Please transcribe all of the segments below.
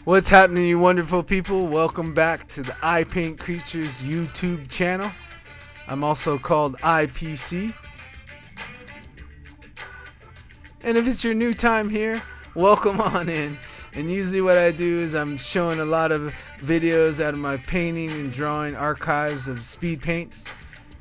What's happening, you wonderful people? Welcome back to the Ipaintcreatures YouTube channel. I'm also called IPC. And if it's your new time here, welcome on in. And usually what I do is I'm showing a lot of videos out of my painting and drawing archives of speed paints.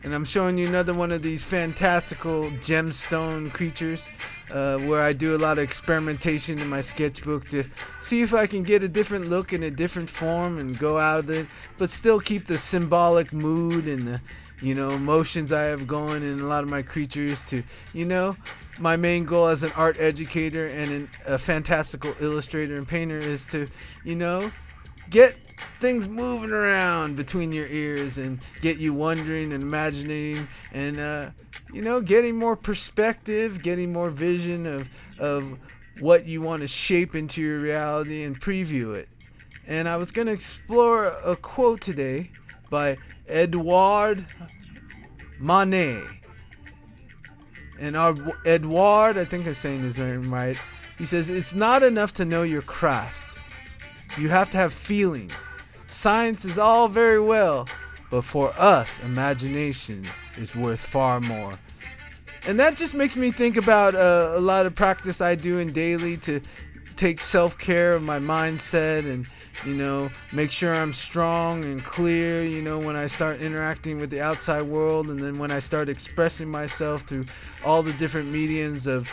And I'm showing you another one of these fantastical gemstone creatures where I do a lot of experimentation in my sketchbook to see if I can get a different look in a different form and go out of it, but still keep the symbolic mood and the emotions I have going in a lot of my creatures to, my main goal as an art educator and a fantastical illustrator and painter is to, get things moving around between your ears and get you wondering and imagining and getting more perspective, getting more vision of what you want to shape into your reality and preview it. And I was going to explore a quote today by Edouard Manet. And Edouard, I think I'm saying his name right, he says, "It's not enough to know your craft. You have to have feeling. Science is all very well, but for us, imagination is worth far more." And that just makes me think about a lot of practice I do in daily to take self-care of my mindset and, make sure I'm strong and clear, when I start interacting with the outside world, and then when I start expressing myself through all the different mediums of,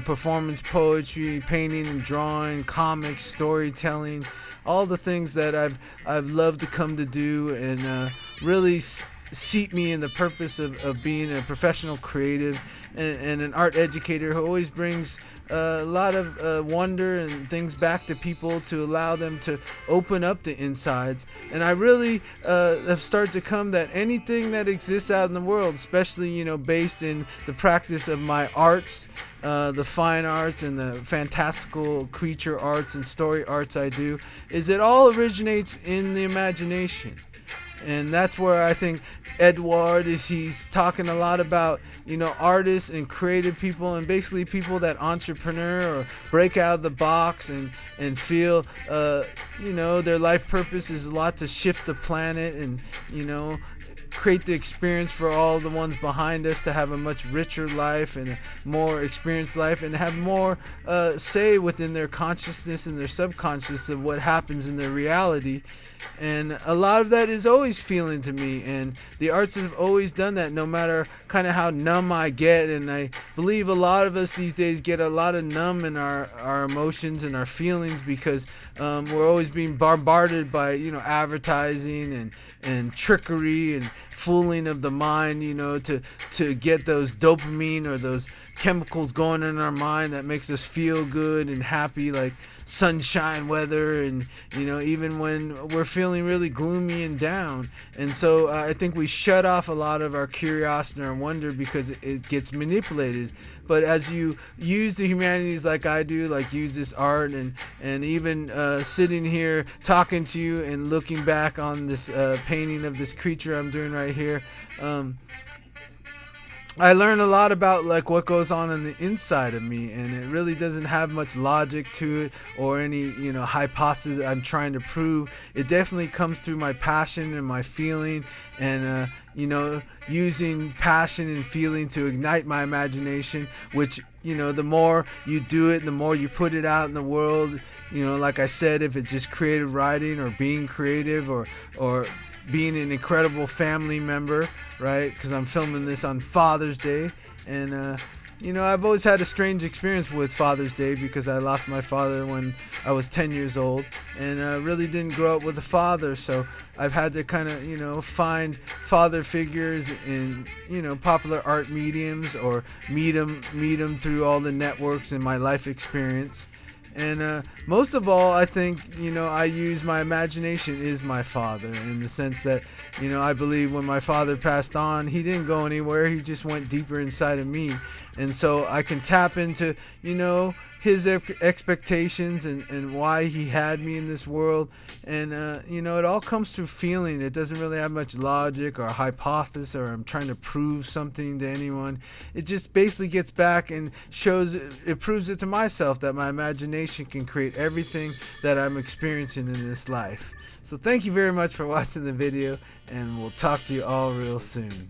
performance poetry, painting and drawing, comics, storytelling, all the things that I've loved to come to do and really seat me in the purpose of being a professional creative and an art educator who always brings a lot of wonder and things back to people to allow them to open up the insides. And I really have started to come that anything that exists out in the world, especially based in the practice of my arts, the fine arts and the fantastical creature arts and story arts I do, is it all originates in the imagination. And that's where I think Edouard he's talking a lot about, artists and creative people and basically people that entrepreneur or break out of the box and feel, their life purpose is a lot to shift the planet and, create the experience for all the ones behind us to have a much richer life and a more experienced life and have more say within their consciousness and their subconscious of what happens in their reality. And a lot of that is always feeling to me, and the arts have always done that, no matter kind of how numb I get. And I believe a lot of us these days get a lot of numb in our emotions and our feelings because we're always being bombarded by advertising and trickery and fooling of the mind, to get those dopamine or those chemicals going in our mind that makes us feel good and happy, like sunshine weather, and even when we're feeling really gloomy and down. And so I think we shut off a lot of our curiosity and our wonder because it gets manipulated. But as you use the humanities like I do, like use this art and even sitting here talking to you and looking back on this painting of this creature I'm doing right here, I learn a lot about like what goes on the inside of me, and it really doesn't have much logic to it or any hypothesis that I'm trying to prove. It definitely comes through my passion and my feeling, and using passion and feeling to ignite my imagination, which the more you do it, the more you put it out in the world. Like I said, if it's just creative writing or being creative or being an incredible family member, right? Because I'm filming this on Father's Day, and I've always had a strange experience with Father's Day because I lost my father when I was 10 years old, and really didn't grow up with a father, so I've had to kind of find father figures in popular art mediums or meet them through all the networks in my life experience. And most of all, I think, I use my imagination is my father, in the sense that, I believe when my father passed on, he didn't go anywhere. He just went deeper inside of me. And so I can tap into, his expectations and why he had me in this world. And it all comes through feeling. It doesn't really have much logic or hypothesis, or I'm trying to prove something to anyone. It just basically gets back and it proves it to myself that my imagination can create everything that I'm experiencing in this life. So thank you very much for watching the video, and we'll talk to you all real soon.